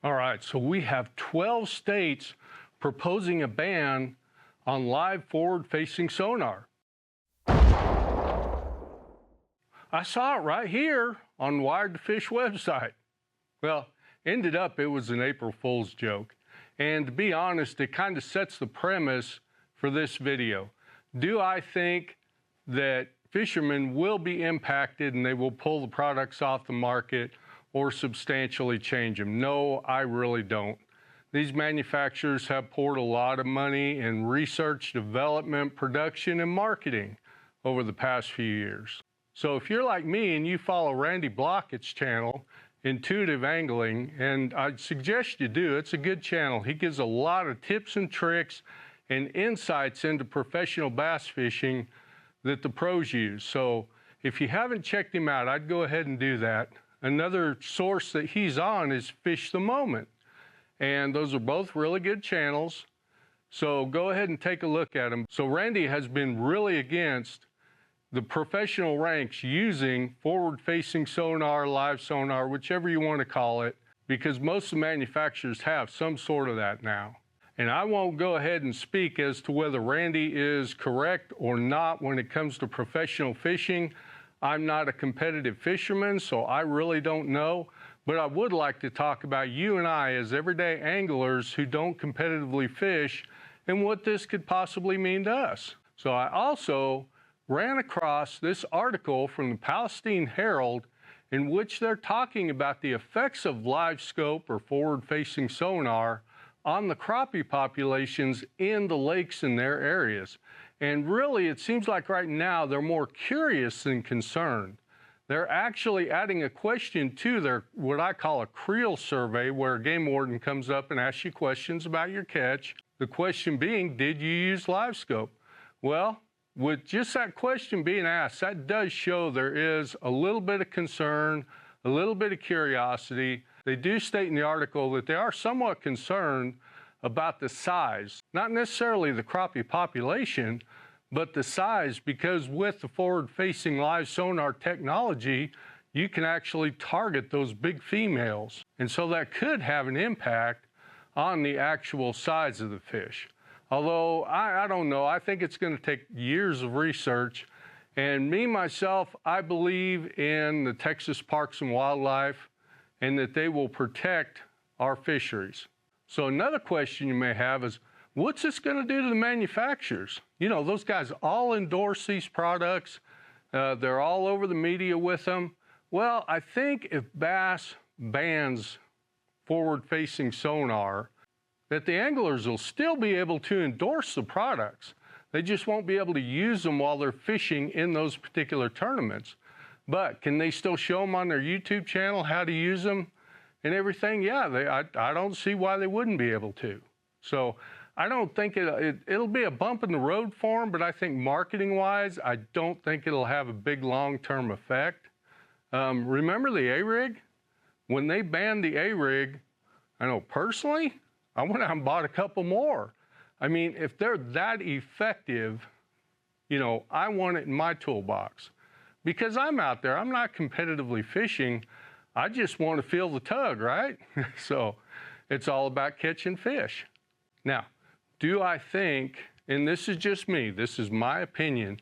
All right, so we have 12 states proposing a ban on live forward-facing sonar. I saw it right here on Wired to Fish website. Well, ended up it was an April Fool's joke. And to be honest, it kind of sets the premise for this video. Do I think that fishermen will be impacted and they will pull the products off the market or substantially change them? No, I really don't. These manufacturers have poured a lot of money in research, development, production, and marketing over the past few years. So if you're like me and you follow Randy Blockett's channel, Intuitive Angling, and I'd suggest you do, it's a good channel. He gives a lot of tips and tricks and insights into professional bass fishing that the pros use. So if you haven't checked him out, I'd go ahead and do that. Another source that he's on is Fish the Moment. And those are both really good channels. So go ahead and take a look at them. So Randy has been really against the professional ranks using forward-facing sonar, live sonar, whichever you want to call it, because most of the manufacturers have some sort of that now. And I won't go ahead and speak as to whether Randy is correct or not when it comes to professional fishing. I'm not a competitive fisherman, so I really don't know. But I would like to talk about you and I as everyday anglers who don't competitively fish and what this could possibly mean to us. So I also ran across this article from the Palestine Herald in which they're talking about the effects of live scope or forward-facing sonar on the crappie populations in the lakes in their areas. And really, it seems like right now they're more curious than concerned. They're actually adding a question to their, what I call a creel survey, where a game warden comes up and asks you questions about your catch. The question being, did you use live scope? Well, with just that question being asked, that does show there is a little bit of concern, a little bit of curiosity. They do state in the article that they are somewhat concerned about the size, not necessarily the crappie population, but the size, because with the forward-facing live sonar technology, you can actually target those big females. And so that could have an impact on the actual size of the fish. Although, I don't know, I think it's going to take years of research. And me, myself, I believe in the Texas Parks and Wildlife and that they will protect our fisheries. So another question you may have is, what's this going to do to the manufacturers? You know, those guys all endorse these products. They're all over the media with them. Well, I think if Bass bans forward-facing sonar, that the anglers will still be able to endorse the products. They just won't be able to use them while they're fishing in those particular tournaments. But can they still show them on their YouTube channel how to use them and everything? Yeah, I don't see why they wouldn't be able to. So I don't think it'll be a bump in the road for them, but I think marketing-wise, I don't think it'll have a big long-term effect. Remember the A-rig? When they banned the A-rig, I know personally, I went out and bought a couple more. I mean, if they're that effective, you know, I want it in my toolbox. Because I'm out there, I'm not competitively fishing, I just want to feel the tug, right? So it's all about catching fish. Now, do I think, and this is just me, this is my opinion,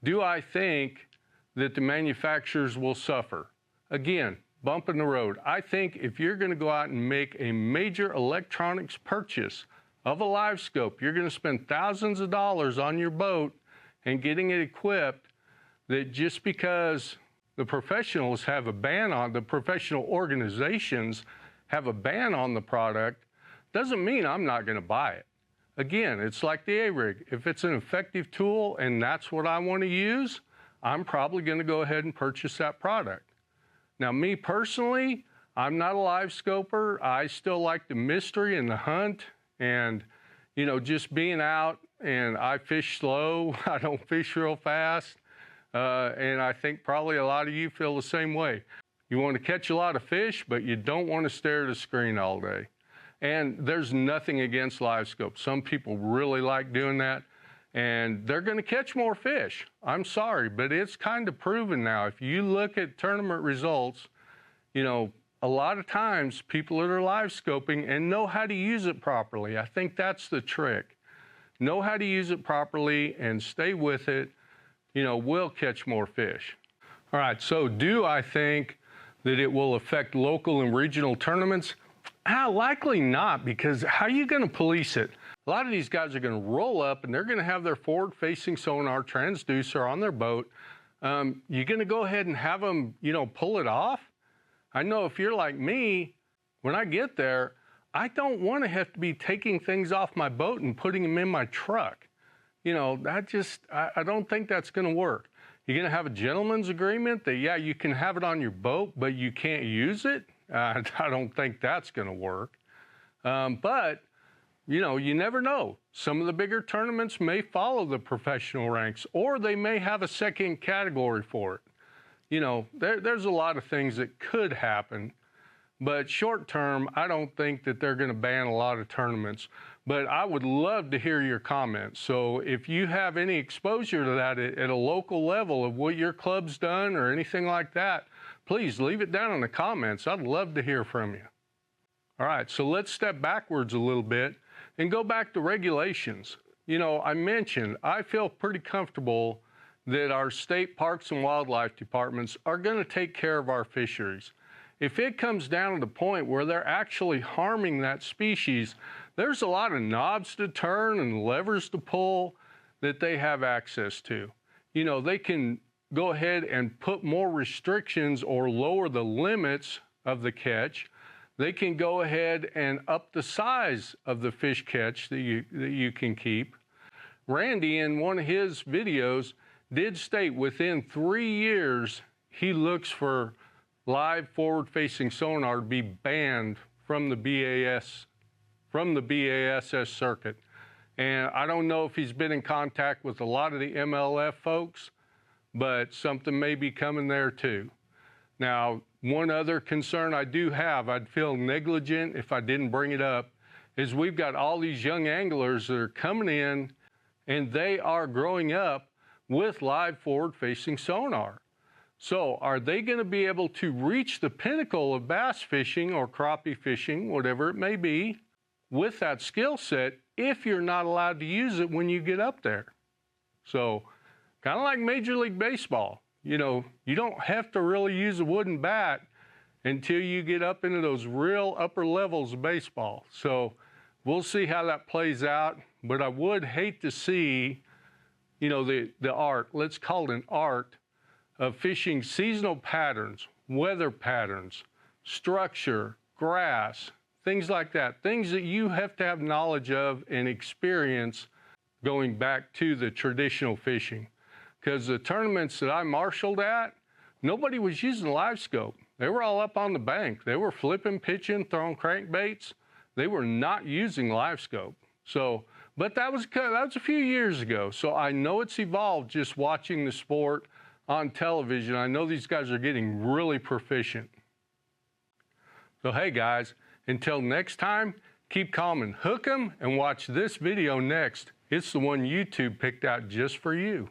do I think that the manufacturers will suffer? Again, bump in the road. I think if you're going to go out and make a major electronics purchase of a live scope, you're going to spend thousands of dollars on your boat and getting it equipped, that just because the professionals have a ban on, the professional organizations have a ban on the product, doesn't mean I'm not going to buy it. Again, it's like the A-rig. If it's an effective tool and that's what I want to use, I'm probably going to go ahead and purchase that product. Now, me personally, I'm not a live scoper. I still like the mystery and the hunt and, you know, just being out, and I fish slow. I don't fish real fast. And I think probably a lot of you feel the same way. You want to catch a lot of fish, but you don't want to stare at a screen all day. And there's nothing against live scope. Some people really like doing that, and they're going to catch more fish. I'm sorry, but it's kind of proven now. If you look at tournament results, you know, a lot of times people that are live scoping and know how to use it properly. I think that's the trick. Know how to use it properly and stay with it, will catch more fish. All right, so do I think that it will affect local and regional tournaments? Likely not, because how are you going to police it? A lot of these guys are going to roll up and they're going to have their forward-facing sonar transducer on their boat. You're going to go ahead and have them, pull it off? I know if you're like me, when I get there, I don't want to have to be taking things off my boat and putting them in my truck. I don't think that's going to work. You're going to have a gentleman's agreement that, yeah, you can have it on your boat, but you can't use it? I don't think that's going to work. But, you never know. Some of the bigger tournaments may follow the professional ranks, or they may have a second category for it. There's a lot of things that could happen. But short term, I don't think that they're going to ban a lot of tournaments. But I would love to hear your comments. So if you have any exposure to that at a local level of what your club's done or anything like that, please leave it down in the comments. I'd love to hear from you. All right, so let's step backwards a little bit and go back to regulations. I mentioned I feel pretty comfortable that our state parks and wildlife departments are going to take care of our fisheries. If it comes down to the point where they're actually harming that species, there's a lot of knobs to turn and levers to pull that they have access to. They can go ahead and put more restrictions or lower the limits of the catch. They can go ahead and up the size of the fish catch that you can keep. Randy, in one of his videos, did state within 3 years he looks for live forward-facing sonar to be banned from the BASS circuit. And I don't know if he's been in contact with a lot of the MLF folks, but something may be coming there too. Now, one other concern I do have, I'd feel negligent if I didn't bring it up, is we've got all these young anglers that are coming in and they are growing up with live forward-facing sonar. So are they going to be able to reach the pinnacle of bass fishing or crappie fishing, whatever it may be, with that skill set if you're not allowed to use it when you get up there? So kind of like Major League Baseball, you don't have to really use a wooden bat until you get up into those real upper levels of baseball. So we'll see how that plays out, but I would hate to see, the art, let's call it an art, of fishing seasonal patterns, weather patterns, structure, grass, things like that, things that you have to have knowledge of and experience going back to the traditional fishing. Because the tournaments that I marshaled at, nobody was using live scope. They were all up on the bank. They were flipping, pitching, throwing crankbaits. They were not using live scope. So, but that was a few years ago. So I know it's evolved just watching the sport on television. I know these guys are getting really proficient. So hey guys, until next time, keep calm and hook 'em and watch this video next. It's the one YouTube picked out just for you.